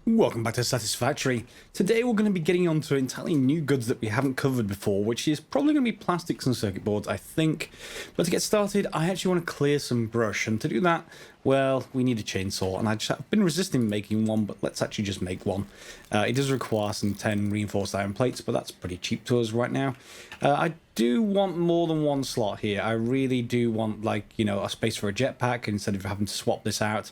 Welcome back to Satisfactory. Today we're going to be getting onto entirely new goods that we haven't covered before, which is probably going to be plastics and circuit boards, I think. But to get started, I actually want to clear some brush, and to do that, well, we need a chainsaw, and I've been resisting making one, but let's actually just make one. It does require some 10 reinforced iron plates, but that's pretty cheap to us right now. I do want more than one slot here. I really do want, like, you know, a space for a jetpack instead of having to swap this out.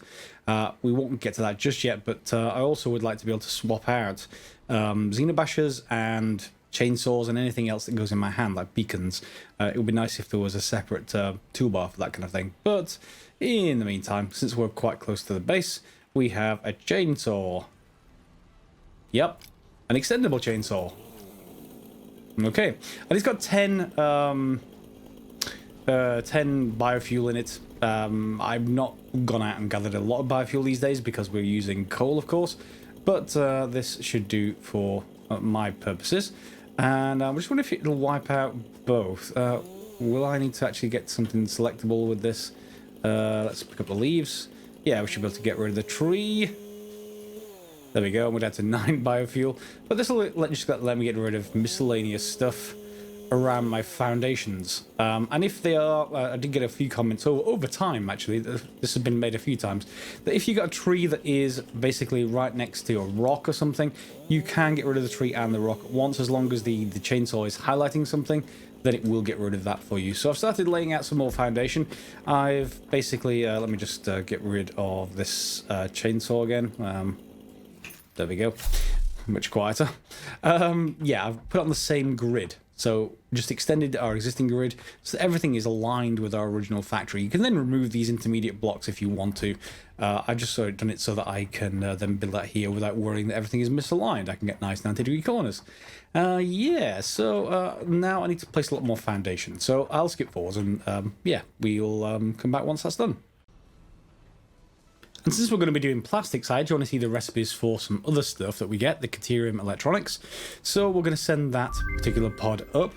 We won't get to that just yet, but I also would like to be able to swap out xenobashers and chainsaws and anything else that goes in my hand, like beacons. It would be nice if there was a separate toolbar for that kind of thing. But in the meantime, since we're quite close to the base, we have a chainsaw. Yep, an extendable chainsaw. Okay, and it's got 10 biofuel in it. I've not gone out and gathered a lot of biofuel these days because we're using coal, of course, but this should do for my purposes. And I just wonder if it'll wipe out both. Will I need to actually get something selectable with this? Let's pick up the leaves. Yeah, we should be able to get rid of the tree. There we go, and we're down to 9 biofuel. But this will just let me get rid of miscellaneous stuff around my foundations. And if they are, I did get a few comments over time, actually, this has been made a few times, that if you got a tree that is basically right next to a rock or something, you can get rid of the tree and the rock at once, as long as the chainsaw is highlighting something, then it will get rid of that for you. So I've started laying out some more foundation. I've basically, let me just get rid of this chainsaw again. There we go, much quieter. Yeah, I've put it on the same grid. So just extended our existing grid so that everything is aligned with our original factory. You can then remove these intermediate blocks if you want to. I've just sort of done it so that I can then build that here without worrying that everything is misaligned. I can get nice 90-degree corners. Yeah, so now I need to place a lot more foundation. So I'll skip forwards and yeah, we'll come back once that's done. And since we're going to be doing plastics, I actually want to see the recipes for some other stuff that we get, the Caterium electronics. So we're going to send that particular pod up.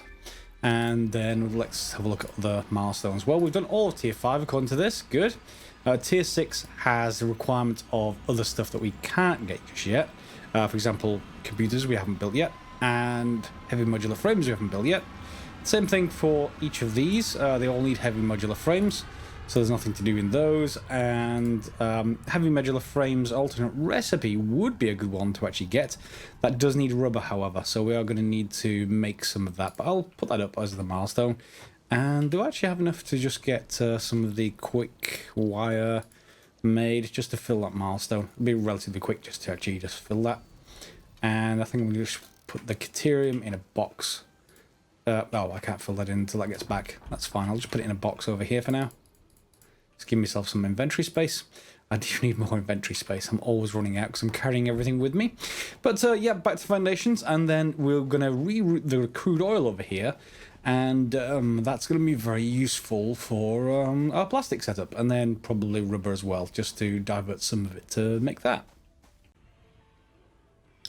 And then let's have a look at the milestones. Well, we've done all of Tier 5 according to this. Good. Tier 6 has the requirement of other stuff that we can't get just yet. For example, computers we haven't built yet. And heavy modular frames we haven't built yet. Same thing for each of these. They all need heavy modular frames. So there's nothing to do in those, and heavy modular frames alternate recipe would be a good one to actually get. That does need rubber, however, so we are going to need to make some of that, but I'll put that up as the milestone. And do I actually have enough to just get some of the quick wire made just to fill that milestone? It'll be relatively quick just to actually just fill that. And I think we'll just put the Caterium in a box. Oh, I can't fill that in until that gets back. That's fine, I'll just put it in a box over here for now. Just give myself some inventory space. I do need more inventory space. I'm always running out because I'm carrying everything with me. But yeah, back to foundations, and then we're going to reroute the crude oil over here, and that's going to be very useful for our plastic setup, and then probably rubber as well, just to divert some of it to make that.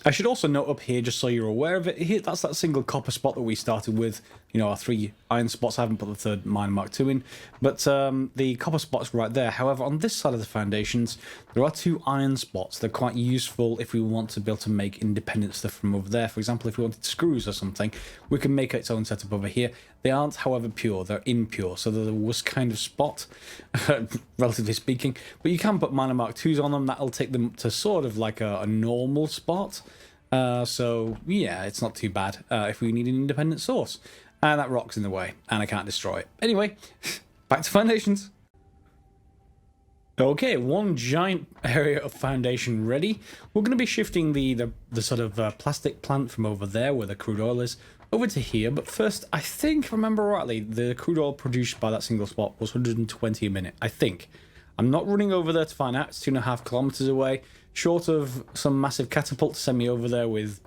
I should also note up here, just so you're aware of it, here, that's that single copper spot that we started with, you know, our 3 iron spots. I haven't put the third mine mark 2 in, but the copper spot's right there. However, on this side of the foundations, there are 2 iron spots. They're quite useful if we want to be able to make independent stuff from over there. For example, if we wanted screws or something, we can make its own setup over here. They aren't, however, pure. They're impure, so they're the worst kind of spot, relatively speaking. But you can put minor mark 2s on them. That'll take them to sort of like a normal spot. So, yeah, it's not too bad if we need an independent source. And that rock's in the way, and I can't destroy it. Anyway, back to foundations. Okay, one giant area of foundation ready. We're going to be shifting the sort of plastic plant from over there, where the crude oil is, over to here. But first, I think, if I remember rightly, the crude oil produced by that single spot was 120 a minute, I think. I'm not running over there to find out. It's 2.5 kilometers away. Short of some massive catapult to send me over there with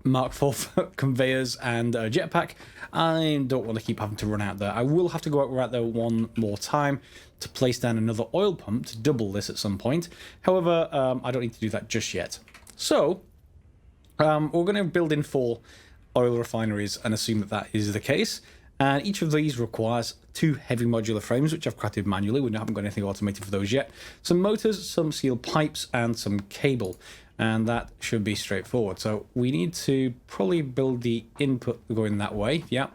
Mark IV conveyors and a jetpack, I don't want to keep having to run out there. I will have to go out there one more time to place down another oil pump to double this at some point. However, I don't need to do that just yet. So, we're going to build in 4 oil refineries and assume that that is the case. And each of these requires 2 heavy modular frames, which I've crafted manually. We haven't got anything automated for those yet. Some motors, some steel pipes, and some cable. And that should be straightforward. So we need to probably build the input going that way. Yeah.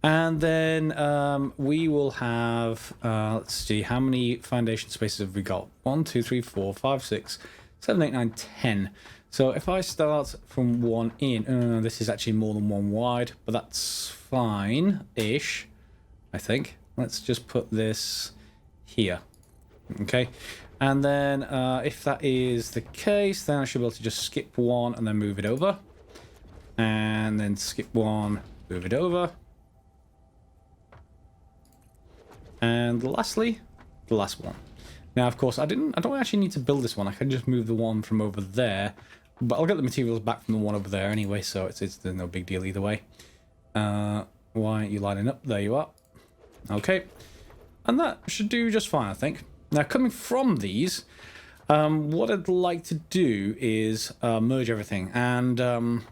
And then we will have, let's see, how many foundation spaces have we got? 1, 2, 3, 4, 5, 6, 7, 8, 9, 10. So if I start from one in, this is actually more than one wide, but that's fine-ish, I think. Let's just put this here. Okay. And then if that is the case, then I should be able to just skip one and then move it over. And then skip one, move it over. And lastly, the last one. Now, of course, I don't actually need to build this one. I can just move the one from over there. But I'll get the materials back from the one over there anyway, so it's no big deal either way. Why aren't you lining up? There you are. Okay. And that should do just fine, I think. Now, coming from these, what I'd like to do is merge everything. And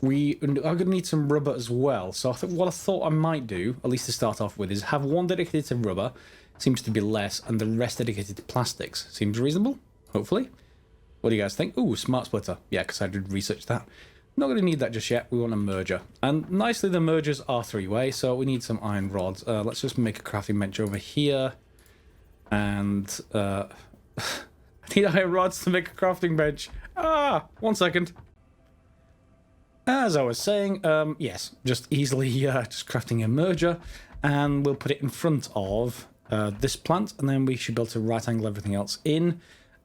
we are going to need some rubber as well. So I think what I thought I might do, at least to start off with, is have one dedicated to rubber, seems to be less, and the rest dedicated to plastics. Seems reasonable, hopefully. What do you guys think? Ooh, smart splitter. Yeah, because I did research that. Not going to need that just yet. We want a merger. And nicely, the mergers are three-way, so we need some iron rods. Let's just make a crafting bench over here. And I need iron rods to make a crafting bench. 1 second. As I was saying, yes, just easily just crafting a merger, and we'll put it in front of this plant, and then we should be able to right angle everything else in.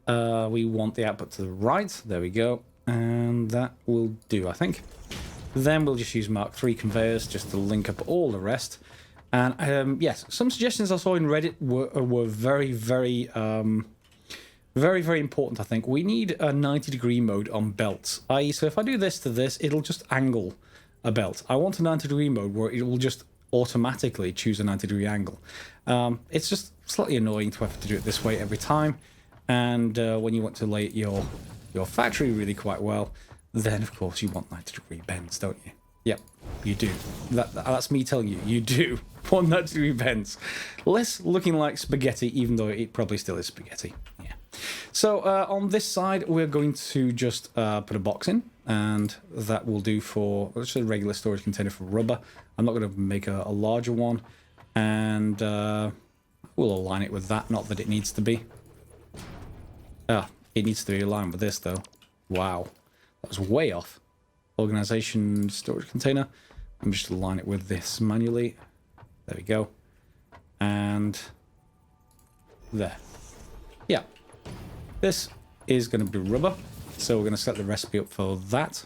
We want the output to the right. There we go, and that will do, I think. Then we'll just use Mark III conveyors just to link up all the rest. And yes, some suggestions I saw in Reddit were very, very very important, I think. We need a 90-degree mode on belts. I.e., so if I do this to this, it'll just angle a belt. I want a 90-degree mode where it will just automatically choose a 90-degree angle. It's just slightly annoying to have to do it this way every time. And when you want to lay your factory really quite well, then, of course, you want 90-degree bends, don't you? Yep, you do. That's me telling you, you do want 90-degree bends. Less looking like spaghetti, even though it probably still is spaghetti. Yeah. So on this side, we're going to just put a box in, and that will do for just a regular storage container for rubber. I'm not going to make a larger one, and we'll align it with that. Not that it needs to be. It needs to be aligned with this, though. Wow, that was way off. Organization storage container. I'm just align it with this manually. There we go, and there. Yeah. This is going to be rubber, so we're going to set the recipe up for that.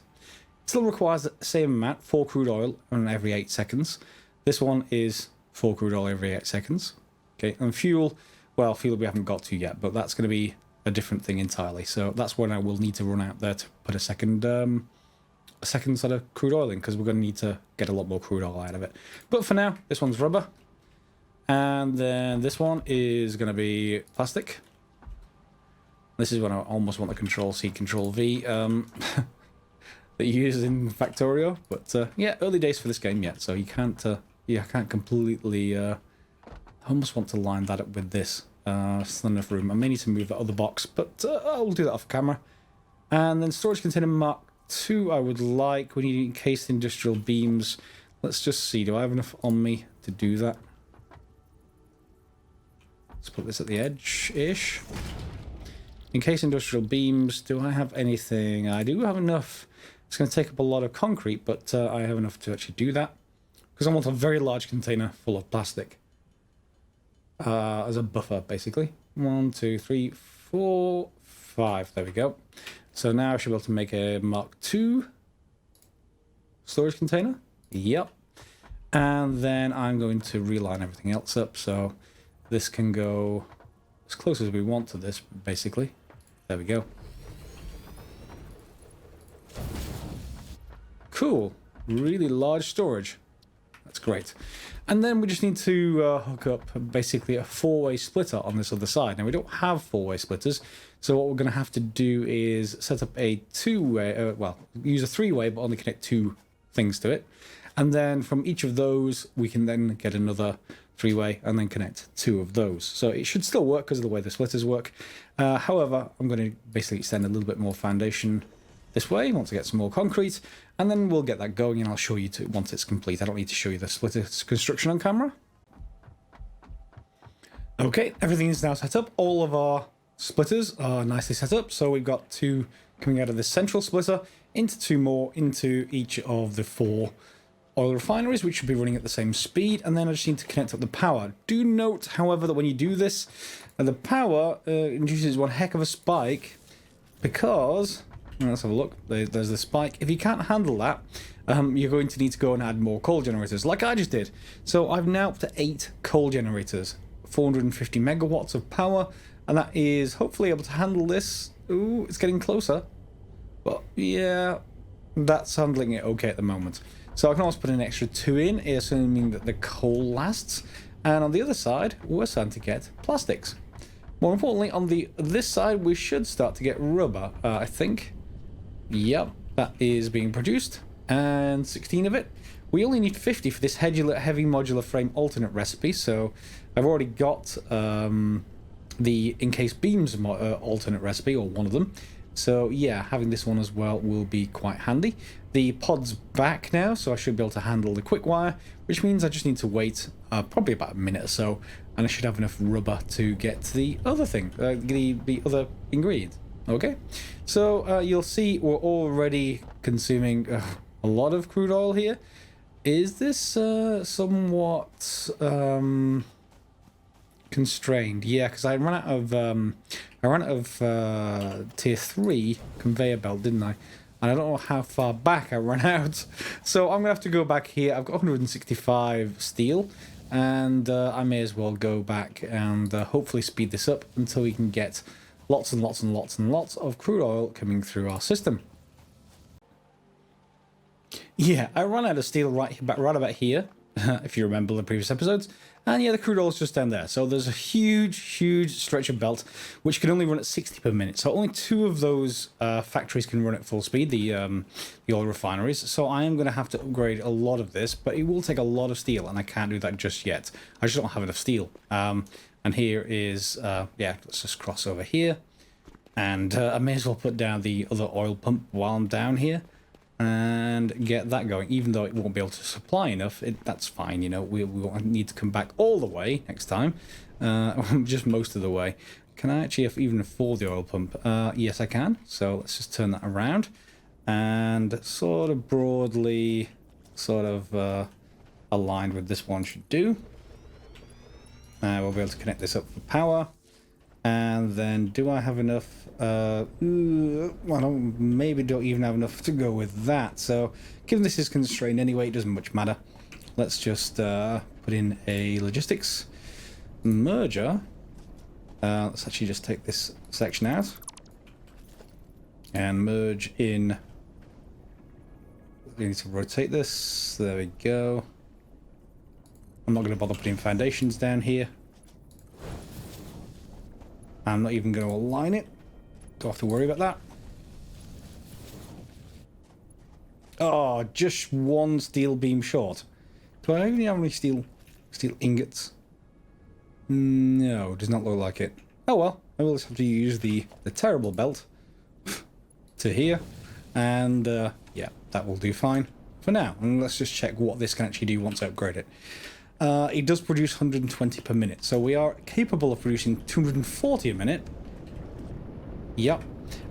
It still requires the same amount, 4 crude oil every 8 seconds. This one is 4 crude oil every 8 seconds. Okay, and fuel, well, fuel we haven't got to yet, but that's going to be a different thing entirely. So that's when I will need to run out there to put a second set of crude oil in, because we're going to need to get a lot more crude oil out of it. But for now, this one's rubber. And then this one is going to be plastic. This is when I almost want the Control-C, Control-V that you use in Factorio. But yeah, early days for this game yet, so you can't completely... I almost want to line that up with this. Still enough room. I may need to move that other box, but I'll do that off camera. And then storage container Mark II I would like. We need encased industrial beams. Let's just see, do I have enough on me to do that? Let's put this at the edge-ish. Encased industrial beams, do I have anything? I do have enough. It's going to take up a lot of concrete, but I have enough to actually do that. Because I want a very large container full of plastic. As a buffer, basically. 1, 2, 3, 4, 5. There we go. So now I should be able to make a Mark II storage container. Yep. And then I'm going to reline everything else up, so this can go as close as we want to this, basically. There we go. Cool. Really large storage. That's great. And then we just need to hook up basically a 4-way splitter on this other side. Now, we don't have 4-way splitters, so what we're going to have to do is set up a 2-way, well, use a 3-way, but only connect 2 things to it. And then from each of those, we can then get another three-way, and then connect 2 of those. So it should still work because of the way the splitters work. However, I'm going to basically extend a little bit more foundation this way once I get some more concrete, and then we'll get that going, and I'll show you once it's complete. I don't need to show you the splitter construction on camera. Okay, everything is now set up. All of our splitters are nicely set up. So we've got 2 coming out of this central splitter, into 2 more into each of the 4 oil refineries, which should be running at the same speed. And then I just need to connect up the power. Do note, however, that when you do this, the power induces one heck of a spike because... Let's have a look. There's the spike. If you can't handle that, you're going to need to go and add more coal generators, like I just did. So I've now up to 8 coal generators. 450 megawatts of power, and that is hopefully able to handle this. Ooh, it's getting closer. But yeah, that's handling it okay at the moment. So I can also put an extra 2 in, assuming that the coal lasts. And on the other side, we're starting to get plastics. More importantly, on this side, we should start to get rubber, I think. Yep, that is being produced. And 16 of it. We only need 50 for this heavy modular frame alternate recipe, so I've already got the encased beams alternate recipe, or one of them. So yeah, having this one as well will be quite handy. The pod's back now, so I should be able to handle the quick wire, which means I just need to wait probably about a minute or so, and I should have enough rubber to get the other thing, the other ingredient. Okay, so you'll see we're already consuming a lot of crude oil here. Is this somewhat constrained? Yeah, because I ran out of tier 3 conveyor belt, didn't I? And I don't know how far back I ran out, so I'm gonna have to go back here. I've got 165 steel, and I may as well go back and hopefully speed this up until we can get lots and lots and lots and lots of crude oil coming through our system. Yeah, I ran out of steel right about here, if you remember the previous episodes. And yeah, the crude oil is just down there. So there's a huge stretch of belt, which can only run at 60 per minute. So only 2 of those factories can run at full speed, the oil refineries. So I am going to have to upgrade a lot of this, but it will take a lot of steel, and I can't do that just yet. I just don't have enough steel. And here is, yeah, let's just cross over here. And I may as well put down the other oil pump while I'm down here and get that going, even though it won't be able to supply enough. That's fine, you know. We won't need to come back all the way next time, just most of the way. Can I actually even afford the oil pump? Yes, I can. So let's just turn that around and sort of broadly aligned with this one should do. We'll be able to connect this up for power. And then, do I have enough? I maybe don't even have enough to go with that. So, given this is constrained anyway, it doesn't much matter. Let's just put in a logistics merger. Let's actually just take this section out and merge in. We need to rotate this. There we go. I'm not going to bother putting foundations down here. I'm not even going to align it. Don't have to worry about that. Oh, just 1 steel beam short. Do I even have any steel ingots? No, does not look like it. Oh well, I will just have to use the terrible belt to here. And yeah, that will do fine for now. And let's just check what this can actually do once I upgrade it. It does produce 120 per minute, so we are capable of producing 240 a minute. Yep.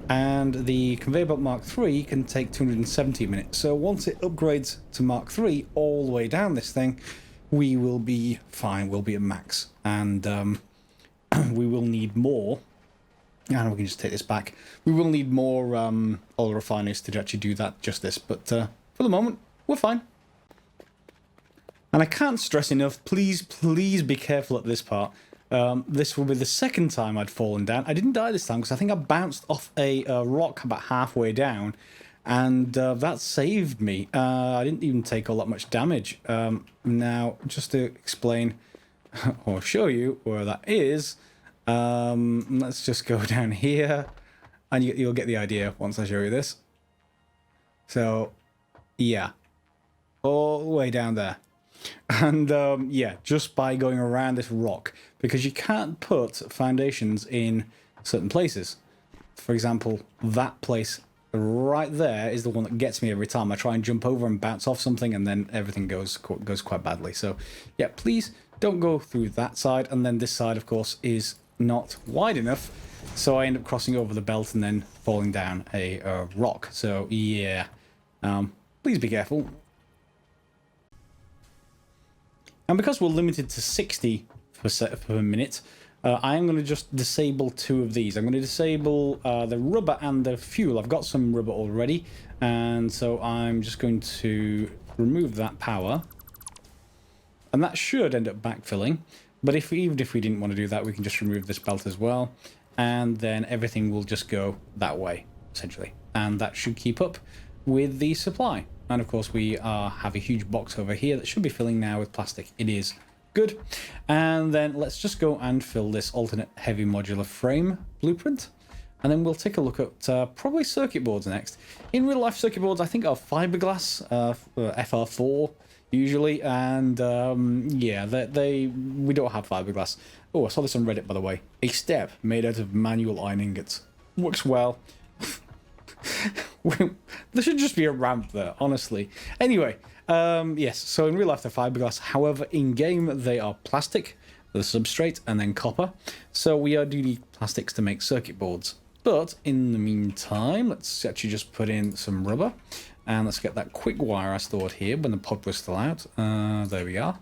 And the conveyor belt Mark III can take 270 a minute. So once it upgrades to Mark III all the way down this thing, we will be fine. We'll be at max. And we will need more. And we can just take this back. We will need more oil refineries to actually do that justice. But for the moment, we're fine. And I can't stress enough, please be careful at this part. This will be the second time I'd fallen down. I didn't die this time because I think I bounced off a rock about halfway down, and that saved me. I didn't even take all that much damage. Now, just to explain or show you where that is, let's just go down here, and you'll get the idea once I show you this. So, yeah, all the way down there. And yeah, just by going around this rock, because you can't put foundations in certain places. For example, that place right there is the one that gets me every time. I try and jump over and bounce off something, and then everything goes quite badly. So yeah, please don't go through that side. And then this side, of course, is not wide enough, so I end up crossing over the belt and then falling down a rock. So yeah, please be careful. And because we're limited to 60 per minute, I am going to just disable 2 of these. I'm going to disable the rubber and the fuel. I've got some rubber already, and so I'm just going to remove that power. And that should end up backfilling. But even if we didn't want to do that, we can just remove this belt as well. And then everything will just go that way, essentially. And that should keep up with the supply. And of course, we have a huge box over here that should be filling now with plastic. It is good. And then let's just go and fill this alternate heavy modular frame blueprint. And then we'll take a look at probably circuit boards next. In real life, circuit boards, I think, are fiberglass, FR4 usually. And yeah, we don't have fiberglass. Oh, I saw this on Reddit, by the way. A step made out of manual iron ingots. Works well. There should just be a ramp there, honestly. Anyway, yes, so in real life they're fiberglass. However, in game they are plastic, the substrate, and then copper. So we do need plastics to make circuit boards. But in the meantime, let's actually just put in some rubber. And let's get that quick wire I stored here when the pod was still out. There we are.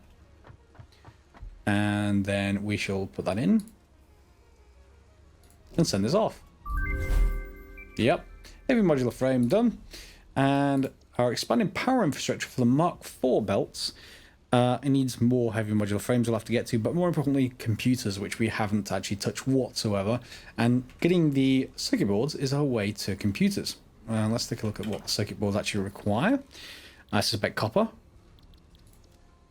And then we shall put that in. And send this off. Yep. Heavy modular frame done. And our expanding power infrastructure for the Mark IV belts. It needs more heavy modular frames we'll have to get to, but more importantly, computers, which we haven't actually touched whatsoever. And getting the circuit boards is our way to computers. Let's take a look at what the circuit boards actually require. I suspect copper.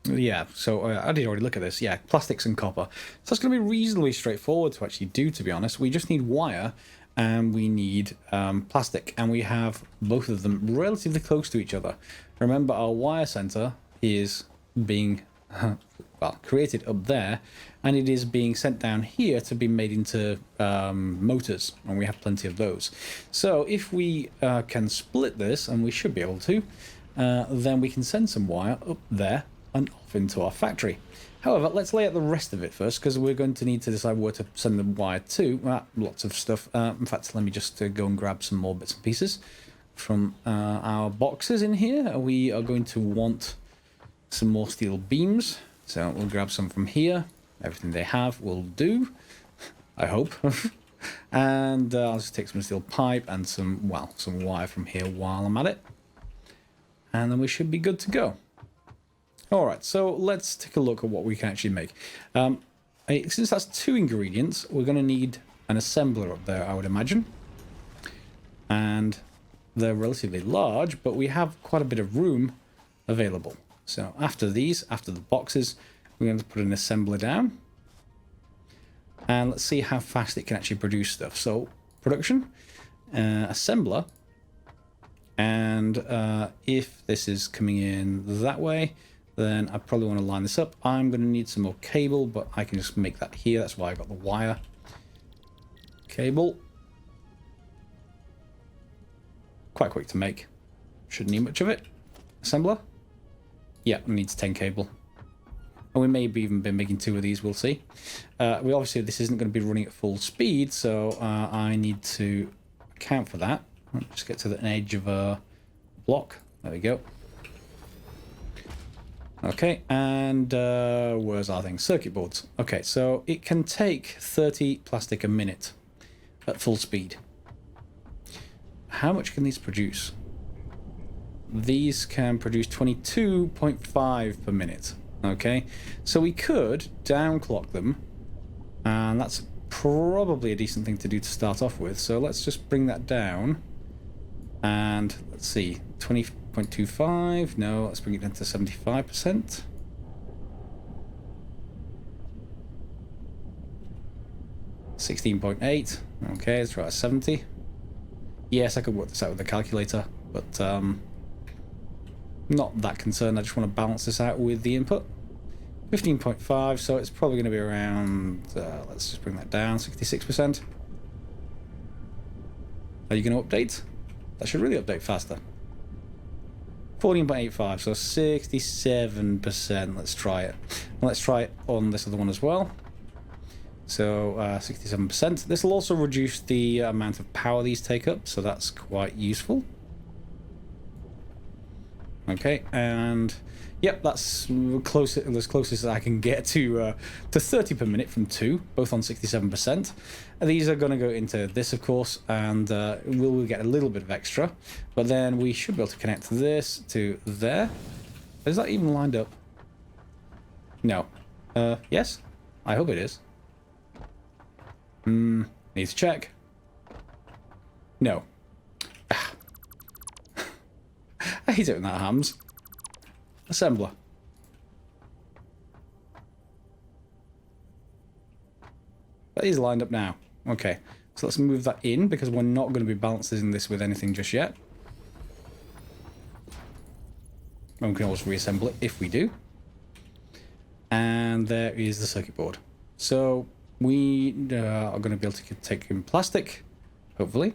Yeah, so I did already look at this. Yeah, plastics and copper. So it's going to be reasonably straightforward to actually do, to be honest. We just need wire. And we need plastic, and we have both of them relatively close to each other. Remember, our wire center is being well created up there, and it is being sent down here to be made into motors, and we have plenty of those. So if we can split this, and we should be able to, then we can send some wire up there and off into our factory. However, let's lay out the rest of it first, because we're going to need to decide where to send the wire to. Lots of stuff. In fact, let me just go and grab some more bits and pieces from our boxes in here. We are going to want some more steel beams, so we'll grab some from here. Everything they have will do, I hope. And I'll just take some steel pipe and some wire from here while I'm at it. And then we should be good to go. Alright, so let's take a look at what we can actually make. Since that's 2 ingredients, we're going to need an assembler up there, I would imagine. And they're relatively large, but we have quite a bit of room available. So after the boxes, we're going to put an assembler down. And let's see how fast it can actually produce stuff. So, production, assembler, and if this is coming in that way, then I probably want to line this up. I'm going to need some more cable, but I can just make that here. That's why I got the wire. Cable. Quite quick to make. Shouldn't need much of it. Assembler. Yeah, it needs 10 cable. And we may have even been making 2 of these, we'll see. Obviously, this isn't going to be running at full speed, so I need to account for that. I'll just get to the edge of a block. There we go. Okay, and where's our thing? Circuit boards. Okay, so it can take 30 plastic a minute at full speed. How much can these produce? These can produce 22.5 per minute. Okay, so we could downclock them, and that's probably a decent thing to do to start off with. So let's just bring that down, and let's see, 20.25. No, let's bring it down to 75%. $16.8. Okay, let's try at 70. Yes, I could work this out with a calculator, but Not that concerned, I just want to balance this out with the input. 15.5, so it's probably going to be around, let's just bring that down, 66%. Are you going to update? That should really update faster. 14.85, so 67%. Let's try it. Let's try it on this other one as well. So 67%. This will also reduce the amount of power these take up, so that's quite useful. Okay, and yep, that's close, as close as I can get to 30 per minute from 2, both on 67%. These are going to go into this, of course, and we'll get a little bit of extra, but then we should be able to connect this to there. Is that even lined up? No. Yes? I hope it is. Need to check. No. I hate it when that happens. Assembler. That is lined up now. Okay, so let's move that in because we're not going to be balancing this with anything just yet. And we can always reassemble it if we do. And there is the circuit board. So we are going to be able to take in plastic, hopefully.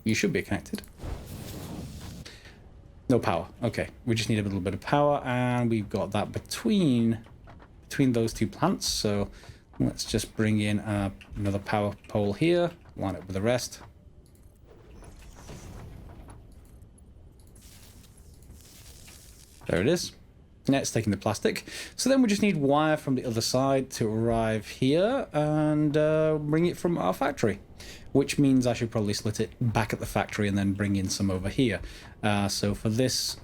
You should be connected. No power. Okay, we just need a little bit of power, and we've got that between those two plants. So let's just bring in another power pole here, line it with the rest. There it is. Now it's taking the plastic. So then we just need wire from the other side to arrive here and bring it from our factory. Which means I should probably split it back at the factory and then bring in some over here. So for this,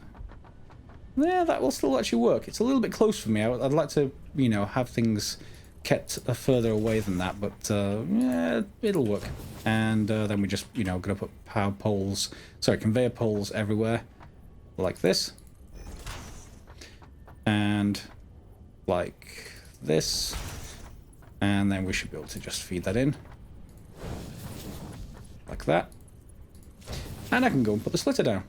yeah, that will still actually work. It's a little bit close for me. I'd like to, you know, have things kept further away than that, but yeah, it'll work. And then we just, you know, gonna put conveyor poles everywhere, like this, and like this, and then we should be able to just feed that in. Like that. And I can go and put the splitter down.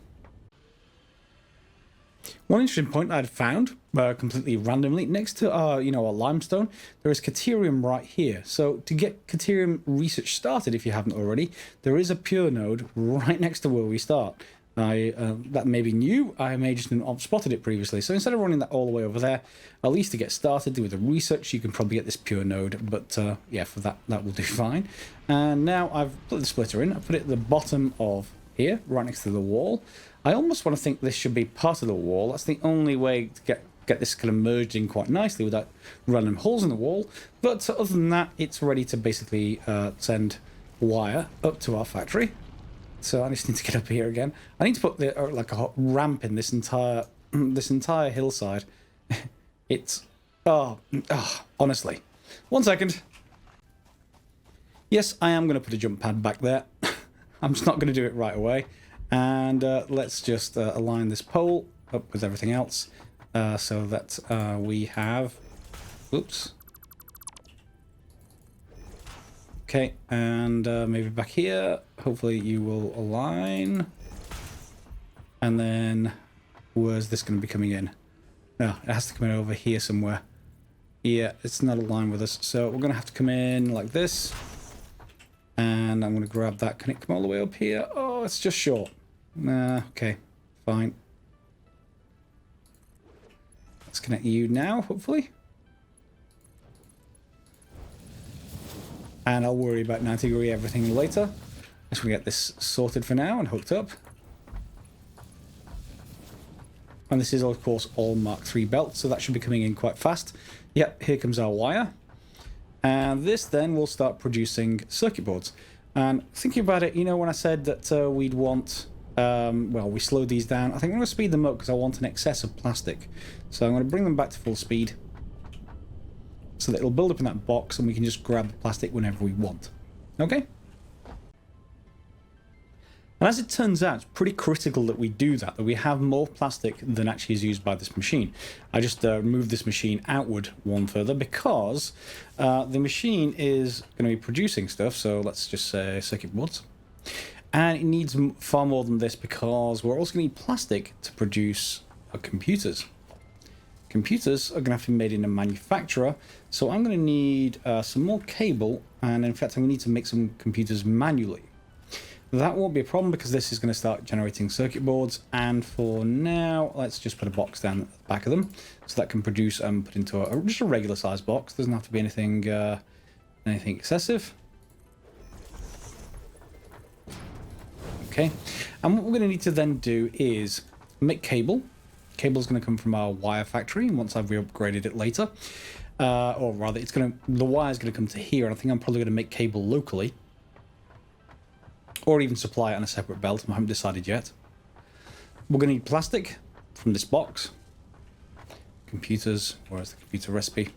One interesting point I'd found, completely randomly, next to our limestone, there is Caterium right here. So to get Caterium research started, if you haven't already, there is a pure node right next to where we start. That may be new, I may just have spotted it previously. So instead of running that all the way over there, at least to get started with the research, you can probably get this pure node. But yeah, for that will do fine. And now I've put the splitter in. I put it at the bottom of here, right next to the wall. I almost want to think this should be part of the wall. That's the only way to get this kind of merged in quite nicely without random holes in the wall. But other than that, it's ready to basically send wire up to our factory. So I just need to get up here again. I need to put like a ramp in this entire hillside. It's honestly. 1 second. Yes, I am going to put a jump pad back there. I'm just not going to do it right away. And let's just align this pole up with everything else so that we have. Oops. Okay, and maybe back here, hopefully you will align. And then, where's this going to be coming in? No, it has to come in over here somewhere. Yeah, it's not aligned with us, so we're going to have to come in like this. And I'm going to grab that. Can it come all the way up here? Oh, it's just short. Nah, okay, fine. Let's connect you now, hopefully. And I'll worry about 90-degree everything later. Just want to get this sorted for now and hooked up. And this is, of course, all Mark III belts, so that should be coming in quite fast. Yep, here comes our wire. And this then will start producing circuit boards. And thinking about it, you know, when I said that we'd want, well, we slowed these down, I think I'm going to speed them up because I want an excess of plastic. So I'm going to bring them back to full speed, so that it'll build up in that box and we can just grab the plastic whenever we want. Okay? And as it turns out, it's pretty critical that we do that we have more plastic than actually is used by this machine. I just moved this machine outward one further because the machine is going to be producing stuff, so let's just say circuit boards. And it needs far more than this because we're also going to need plastic to produce our computers. Computers are going to have to be made in a manufacturer, so I'm going to need some more cable, and in fact I'm going to need to make some computers manually. That won't be a problem because this is going to start generating circuit boards, and for now let's just put a box down at the back of them so that can produce and put into just a regular size box. Doesn't have to be anything excessive. Okay, and what we're going to need to then do is make cable. Cable is going to come from our wire factory once I've re-upgraded it later, or rather the wire is going to come to here, and I think I'm probably going to make cable locally or even supply it on a separate belt. I haven't decided yet. We're going to need plastic from this box. Computers, where's the computer recipe?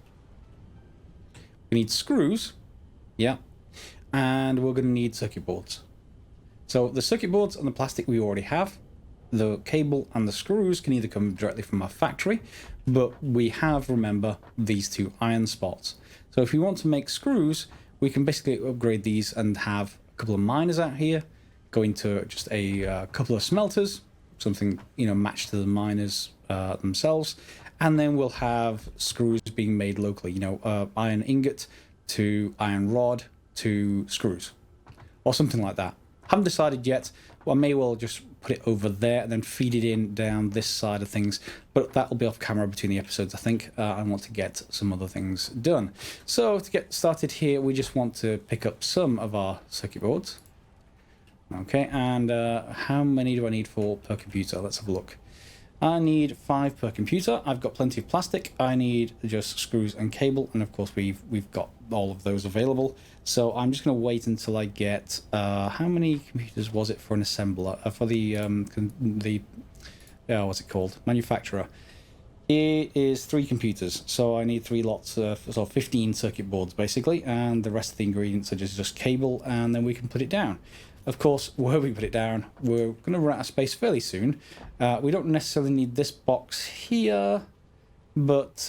We need screws, yeah, and we're going to need circuit boards. So the circuit boards and the plastic we already have. The cable and the screws can either come directly from our factory, but we have, remember, these two iron spots. So if we want to make screws, we can basically upgrade these and have a couple of miners out here, go into just a couple of smelters, something, you know, matched to the miners themselves, and then we'll have screws being made locally, you know, iron ingot to iron rod to screws, or something like that. Haven't decided yet. Well, I may well just put it over there and then feed it in down this side of things, but that will be off camera between the episodes, I think. I want to get some other things done. So to get started here, we just want to pick up some of our circuit boards. Okay, and how many do I need per computer? Let's have a look. I need 5 per computer. I've got plenty of plastic. I need just screws and cable, and of course we've got all of those available. So I'm just going to wait until I get how many computers was it for an assembler for the what's it called, manufacturer? It is 3 computers, so I need 3 lots of 15 circuit boards basically, and the rest of the ingredients are just cable, and then we can put it down. Of course, where we put it down, we're going to run out of space fairly soon. We don't necessarily need this box here, but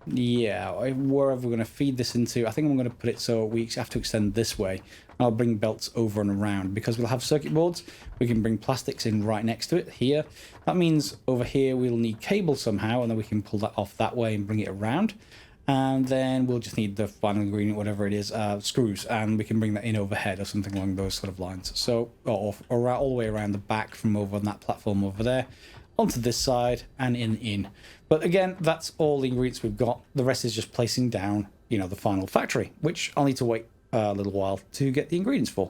yeah, wherever we're going to feed this into, I think I'm going to put it so we have to extend this way. I'll bring belts over and around because we'll have circuit boards. We can bring plastics in right next to it here. That means over here we'll need cable somehow, and then we can pull that off that way and bring it around. And then we'll just need the final ingredient, whatever it is, screws, and we can bring that in overhead or something along those sort of lines. So, or all the way around the back from over on that platform over there, onto this side and in. But again, that's all the ingredients we've got. The rest is just placing down, you know, the final factory, which I'll need to wait a little while to get the ingredients for.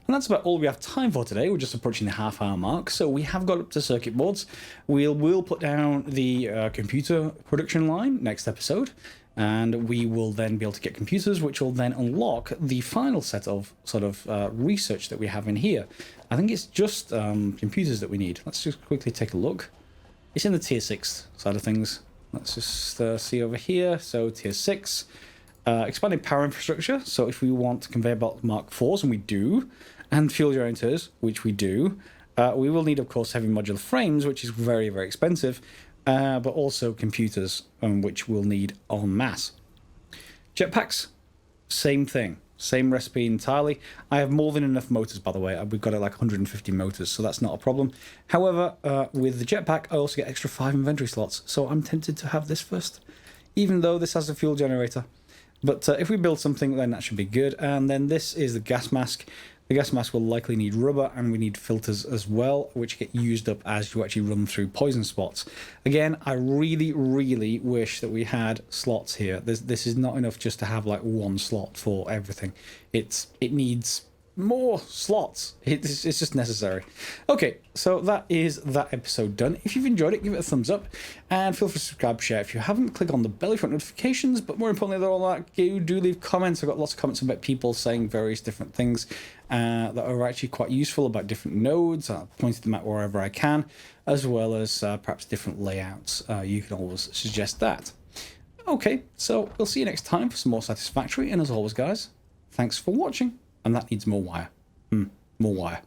And that's about all we have time for today. We're just approaching the half-hour mark, so we have got up to circuit boards. We'll put down the computer production line next episode, and we will then be able to get computers, which will then unlock the final set of sort of research that we have in here. I think it's just computers that we need. Let's just quickly take a look. It's in the tier 6 side of things. Let's just see over here. So tier 6, expanded power infrastructure. So if we want conveyor belt Mark 4s, and we do, and fuel generators, which we do, we will need, of course, heavy modular frames, which is very, very expensive, but also computers, which we'll need en masse. Jetpacks, same thing, same recipe entirely. I have more than enough motors, by the way. We've got like 150 motors, so that's not a problem. However, with the jetpack, I also get extra 5 inventory slots, so I'm tempted to have this first, even though this has a fuel generator. But if we build something, then that should be good. And then this is the gas mask. The gas mask will likely need rubber, and we need filters as well, which get used up as you actually run through poison spots. Again, I really, really wish that we had slots here. This is not enough just to have like 1 slot for everything. It needs more slots. It's just necessary. Okay, so that is that episode done. If you've enjoyed it, give it a thumbs up, and feel free to subscribe, share. If you haven't, click on the bell for notifications, but more importantly than all that, do leave comments. I've got lots of comments about people saying various different things that are actually quite useful about different nodes. I'll point them out wherever I can, as well as perhaps different layouts. You can always suggest that. Okay, so we'll see you next time for some more Satisfactory, and as always, guys, thanks for watching. And that needs more wire. More wire.